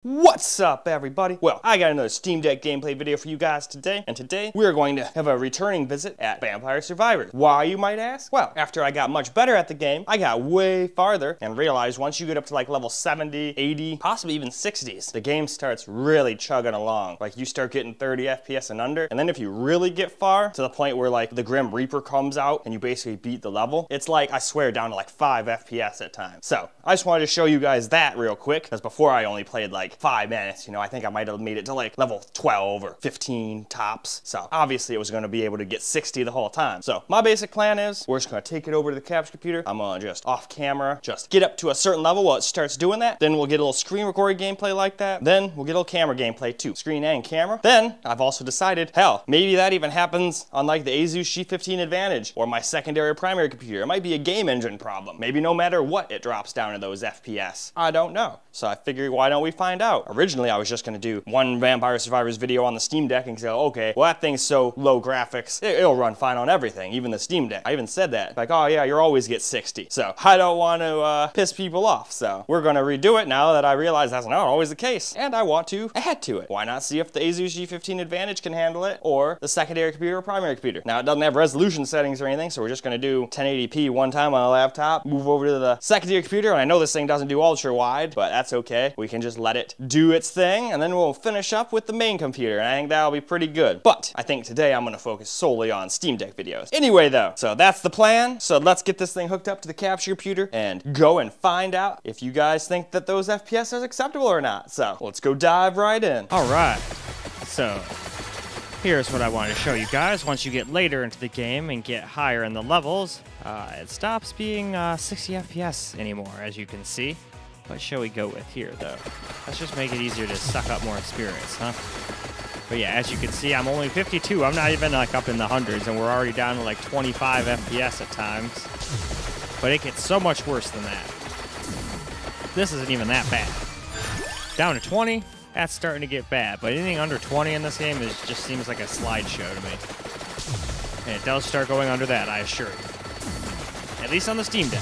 What's up, everybody? Well, I got another Steam Deck gameplay video for you guys today, and today we're going to have a returning visit at Vampire Survivors. Why, you might ask? Well, after I got much better at the game, I got way farther and realized once you get up to like level 70, 80, possibly even 60s, the game starts really chugging along. Like you start getting 30 FPS and under, and then if you really get far, to the point where like the Grim Reaper comes out and you basically beat the level, it's like, I swear, down to like 5 FPS at times. So, I just wanted to show you guys that real quick, because before I only played like 5 minutes, you know, I think I might have made it to like level 12 or 15 tops. So obviously it was going to be able to get 60 the whole time. So my basic plan is we're just going to take it over to the capture computer. I'm going to just off camera, just get up to a certain level while it starts doing that. Then we'll get a little screen recorded gameplay like that. Then we'll get a little camera gameplay too, screen and camera. Then I've also decided, hell, maybe that even happens on like the Asus G15 Advantage or my secondary or primary computer. It might be a game engine problem. Maybe no matter what, it drops down to those FPS. I don't know. So I figured, why don't we find out? Originally, I was just going to do one Vampire Survivors video on the Steam Deck and say, okay, well, that thing's so low graphics, it'll run fine on everything, even the Steam Deck. I even said that. Like, oh yeah, you'll always get 60. So I don't want to piss people off. So we're going to redo it now that I realize that's not always the case. And I want to add to it. Why not see if the Asus G15 Advantage can handle it or the secondary computer or primary computer? Now, it doesn't have resolution settings or anything, so we're just going to do 1080p one time on a laptop, move over to the secondary computer, and I know this thing doesn't do ultra wide, but that's okay. We can just let it do its thing, and then we'll finish up with the main computer, and I think that'll be pretty good. But I think today I'm going to focus solely on Steam Deck videos. Anyway though, so that's the plan. So let's get this thing hooked up to the capture computer and go and find out if you guys think that those FPS are acceptable or not. So let's go dive right in. Alright, so here's what I wanted to show you guys. Once you get later into the game and get higher in the levels, it stops being 60 FPS anymore, as you can see. What shall we go with here, though? Let's just make it easier to suck up more experience, huh? But yeah, as you can see, I'm only 52. I'm not even like up in the hundreds, and we're already down to like 25 FPS at times. But it gets so much worse than that. This isn't even that bad. Down to 20, that's starting to get bad. But anything under 20 in this game just seems like a slideshow to me. And it does start going under that, I assure you. At least on the Steam Deck.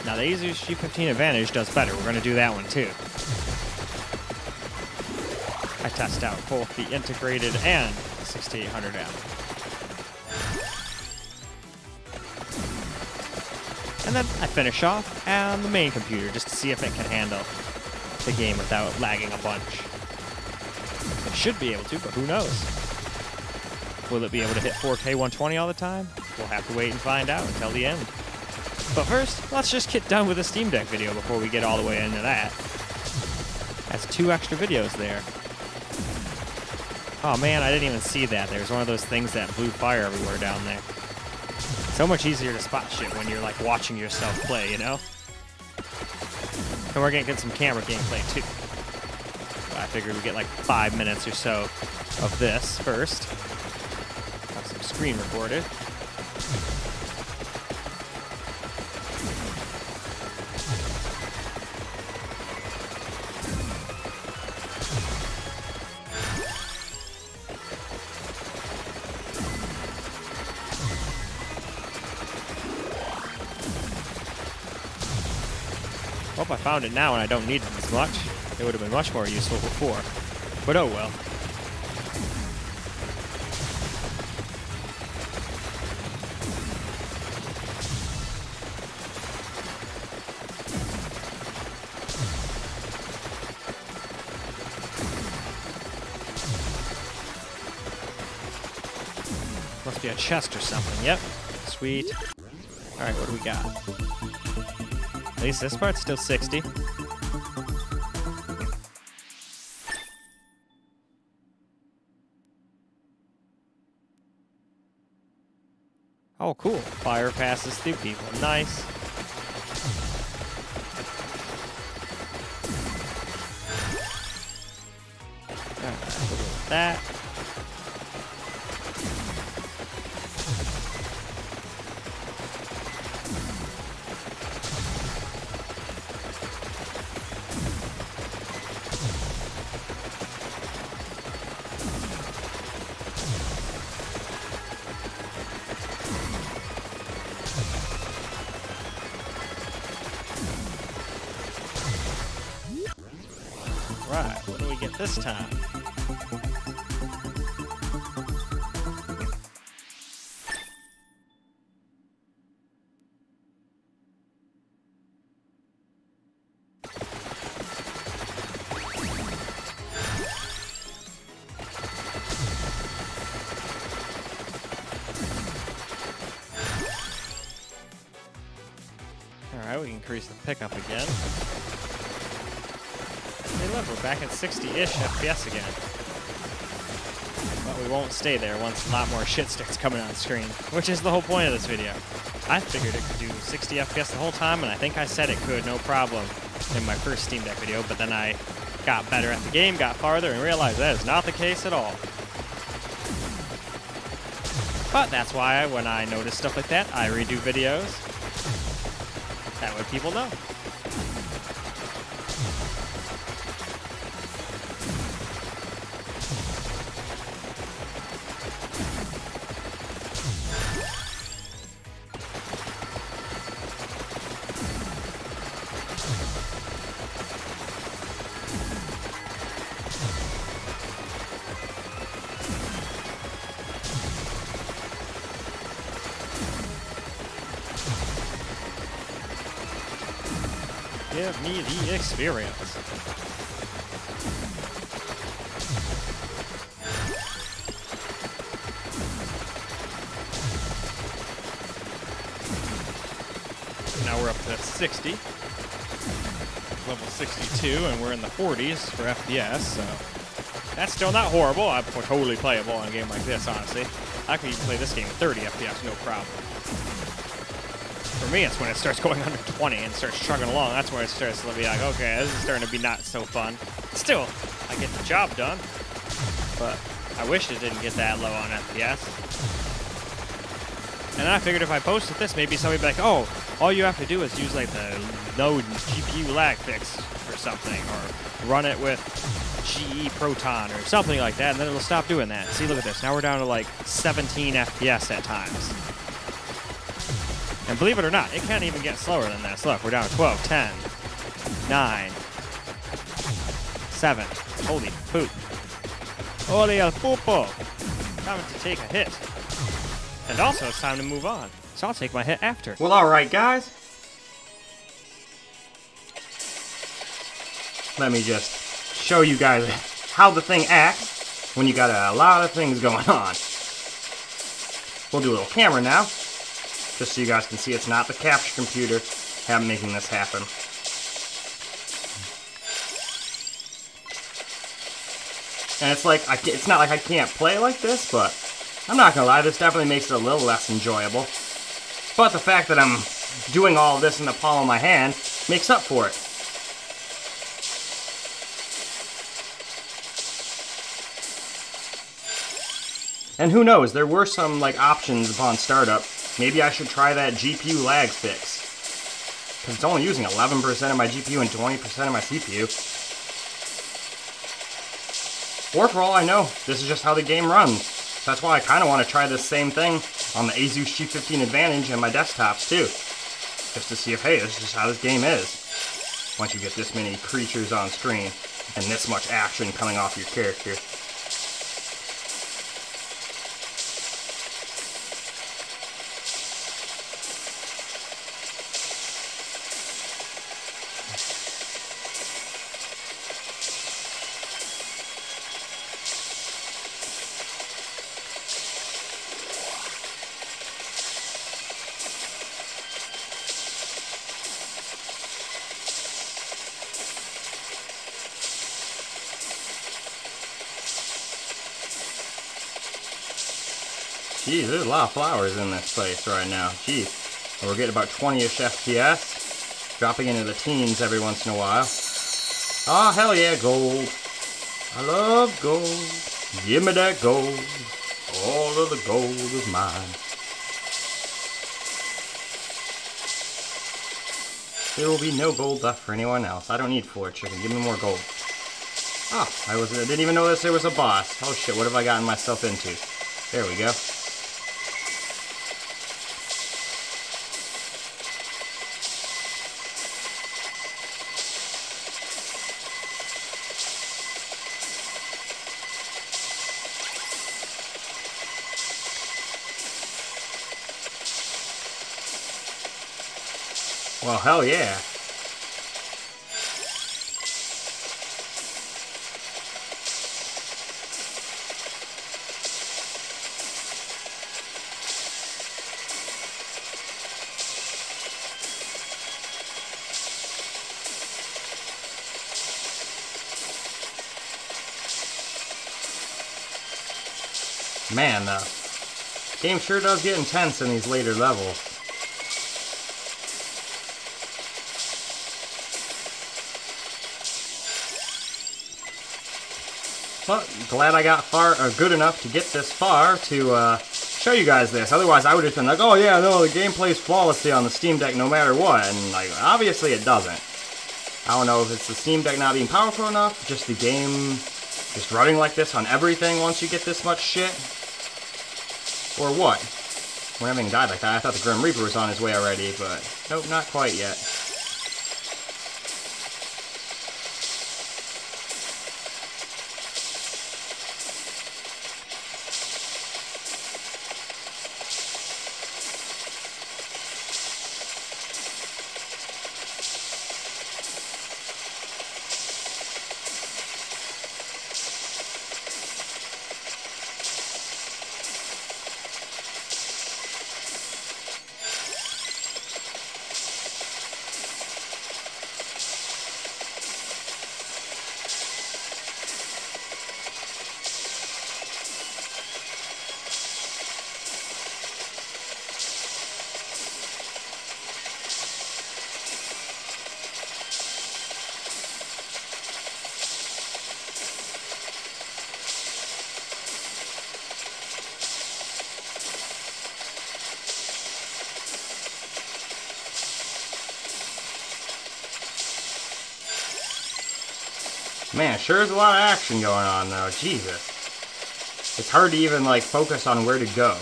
Now, the Asus G15 Advantage does better. We're going to do that one, too. I test out both the integrated and 6800M. And then I finish off on the main computer just to see if it can handle the game without lagging a bunch. It should be able to, but who knows? Will it be able to hit 4K 120 all the time? We'll have to wait and find out until the end. But first, let's just get done with the Steam Deck video before we get all the way into that. That's 2 extra videos there. Oh man, I didn't even see that. There's one of those things that blew fire everywhere down there. So much easier to spot shit when you're like watching yourself play, you know? And we're gonna get some camera gameplay too. So I figured we'd get like 5 minutes or so of this first. Have some screen recorded. Hope I found it now and I don't need it as much. It would have been much more useful before. But oh well. Must be a chest or something. Yep. Sweet. Alright, what do we got? At least this part's still 60. Oh, cool. Fire passes through people. Nice. Alright, we'll go with that. Alright, what do we get this time? Alright, we can increase the pickup again. Hey look, we're back at 60-ish FPS again. But we won't stay there once a lot more shit starts coming on screen, which is the whole point of this video. I figured it could do 60 FPS the whole time, and I think I said it could, no problem, in my first Steam Deck video, but then I got better at the game, got farther, and realized that is not the case at all. But that's why when I notice stuff like that, I redo videos. That way people know. Give me the experience. Now we're up to 60. Level 62, and we're in the 40s for FPS, so that's still not horrible. I'm totally playable on a game like this, honestly. I could even play this game at 30 FPS, no problem. For me, it's when it starts going under 20 and starts chugging along. That's when it starts to be like, okay, this is starting to be not so fun. Still, I get the job done, but I wish it didn't get that low on FPS. And then I figured if I posted this, maybe somebody would be like, oh, all you have to do is use like the no GPU lag fix or something, or run it with GE Proton or something like that, and then it'll stop doing that. See, look at this. Now we're down to like 17 FPS at times. And believe it or not, it can't even get slower than this. Look, we're down to 12, 10, 9, 7. Holy poop. Holy el pupo. Time to take a hit. And also, it's time to move on. So I'll take my hit after. Well, alright, guys. Let me just show you guys how the thing acts when you got a lot of things going on. We'll do a little camera now, just so you guys can see it's not the capture computer making this happen. And it's like, it's not like I can't play like this, but I'm not gonna lie, this definitely makes it a little less enjoyable. But the fact that I'm doing all of this in the palm of my hand makes up for it. And who knows, there were some like options upon startup. Maybe I should try that GPU lag fix. Because it's only using 11% of my GPU and 20% of my CPU. Or for all I know, this is just how the game runs. That's why I kind of want to try this same thing on the Asus G15 Advantage and my desktops too. Just to see if, hey, this is just how this game is. Once you get this many creatures on screen and this much action coming off your character. Geez, there's a lot of flowers in this place right now. Jeez. We're getting about 20-ish FPS. Dropping into the teens every once in a while. Oh, hell yeah, gold. I love gold. Give me that gold. All of the gold is mine. There will be no gold left for anyone else. I don't need 4 chicken. Give me more gold. Oh, I didn't even know there was a boss. Oh shit, what have I gotten myself into? There we go. Well, hell yeah. Man, the game sure does get intense in these later levels. But glad I got good enough to get this far to show you guys this. Otherwise, I would have been like, oh yeah, no, the game plays flawlessly on the Steam Deck no matter what. And like, obviously it doesn't. I don't know if it's the Steam Deck not being powerful enough, just the game just running like this on everything once you get this much shit, or what. When everything died like that, I thought the Grim Reaper was on his way already, but nope, not quite yet. Man, sure is a lot of action going on though, Jesus. It's hard to even like focus on where to go.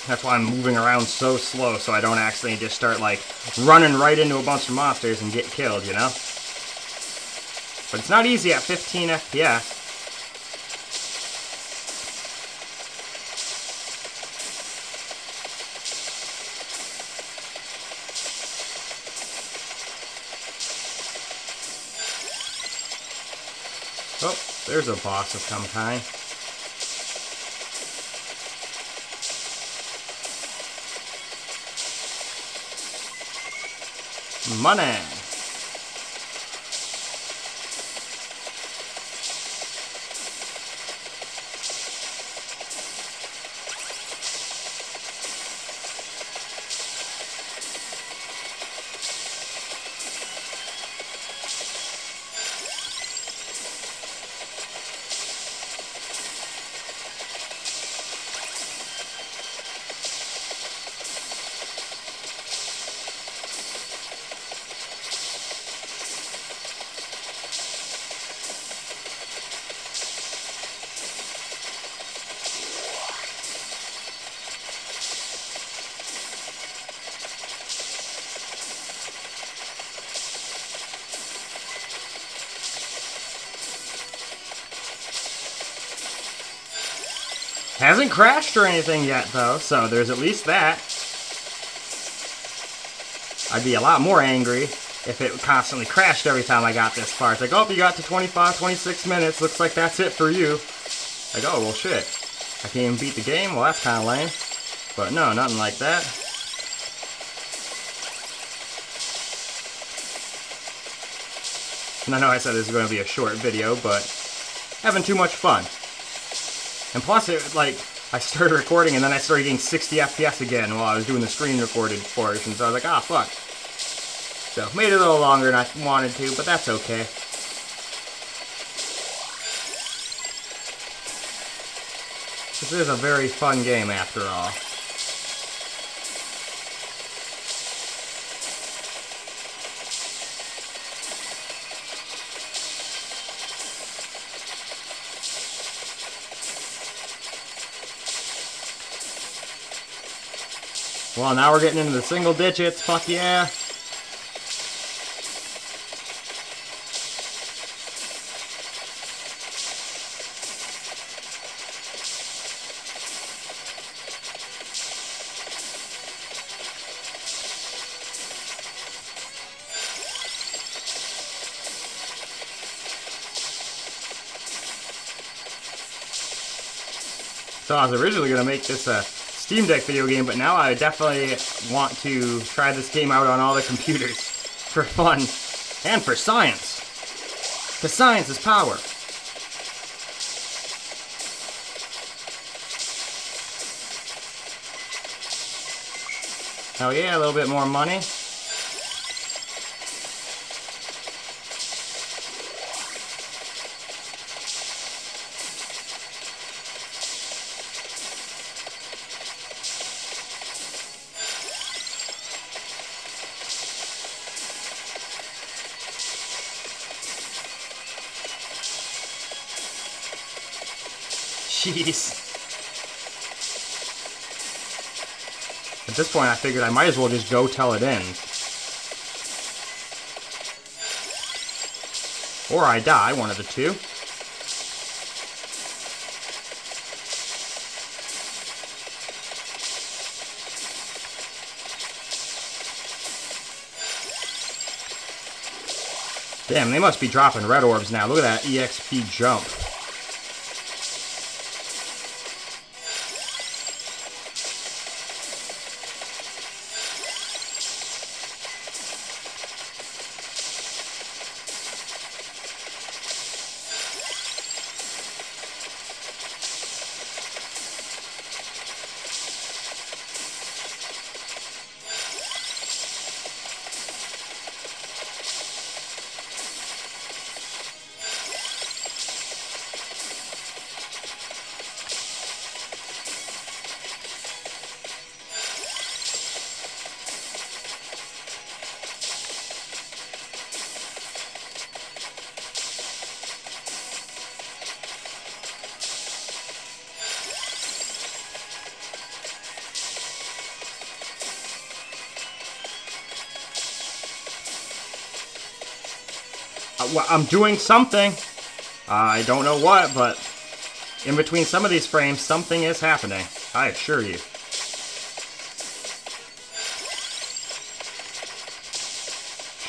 That's why I'm moving around so slow so I don't accidentally just start like running right into a bunch of monsters and get killed, you know? But it's not easy at 15 FPS. Oh, there's a boss of some kind. Money! Hasn't crashed or anything yet, though, so there's at least that. I'd be a lot more angry if it constantly crashed every time I got this far. It's like, oh, you got to 25, 26 minutes. Looks like that's it for you. Like, oh, well, shit. I can't even beat the game? Well, that's kind of lame. But no, nothing like that. And I know I said this is going to be a short video, but having too much fun. And plus, it, like, I started recording and then I started getting 60 FPS again while I was doing the screen recorded portion. So I was like, ah, fuck. So, made it a little longer than I wanted to, but that's okay. This is a very fun game after all. Well, now we're getting into the single digits, fuck yeah. So I was originally going to make this a Steam Deck video game, but now I definitely want to try this game out on all the computers for fun and for science. Because science is power. Hell yeah, a little bit more money. Jeez. At this point, I figured I might as well just go till it ends. Or I die, one of the two. Damn, they must be dropping red orbs now. Look at that EXP jump. I'm doing something. I don't know what, but in between some of these frames, something is happening. I assure you.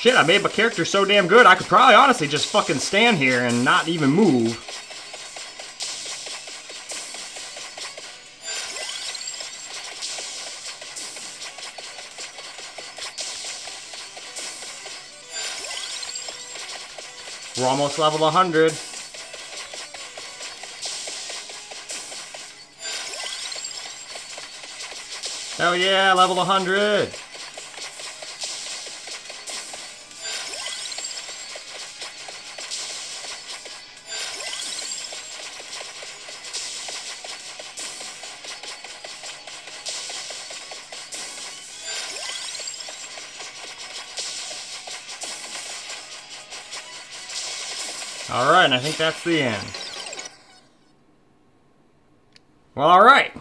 Shit, I made my character so damn good, I could probably honestly just fucking stand here and not even move. We're almost level 100. Hell yeah, level 100. Alright, and I think that's the end. Well, alright.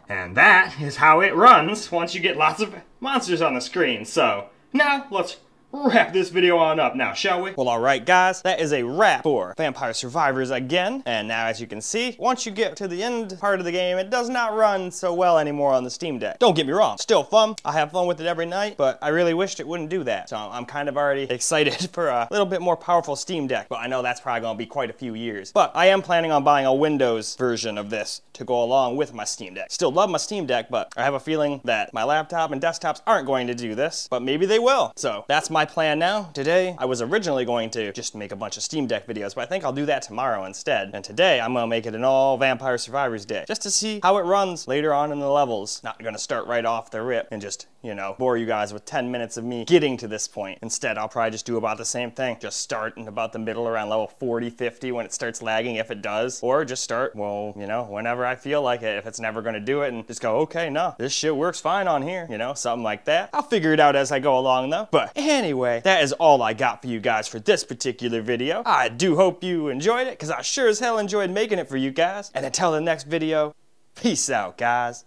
And that is how it runs once you get lots of monsters on the screen. So, now let's wrap this video on up now, shall we? Well, alright guys, that is a wrap for Vampire Survivors again. And now as you can see, once you get to the end part of the game, it does not run so well anymore on the Steam Deck. Don't get me wrong, still fun. I have fun with it every night, but I really wished it wouldn't do that. So I'm kind of already excited for a little bit more powerful Steam Deck, but I know that's probably gonna be quite a few years. But I am planning on buying a Windows version of this to go along with my Steam Deck. Still love my Steam Deck, but I have a feeling that my laptop and desktops aren't going to do this, but maybe they will. So that's my plan now. Today, I was originally going to just make a bunch of Steam Deck videos, but I think I'll do that tomorrow instead. And today, I'm gonna make it an all Vampire Survivors day, just to see how it runs later on in the levels. Not gonna start right off the rip and just, you know, bore you guys with 10 minutes of me getting to this point. Instead, I'll probably just do about the same thing. Just start in about the middle around level 40, 50 when it starts lagging, if it does. Or just start, well, you know, whenever I feel like it, if it's never gonna do it, and just go, okay, no, this shit works fine on here, you know, something like that. I'll figure it out as I go along though. But anyway, that is all I got for you guys for this particular video. I do hope you enjoyed it, because I sure as hell enjoyed making it for you guys. And until the next video, peace out, guys.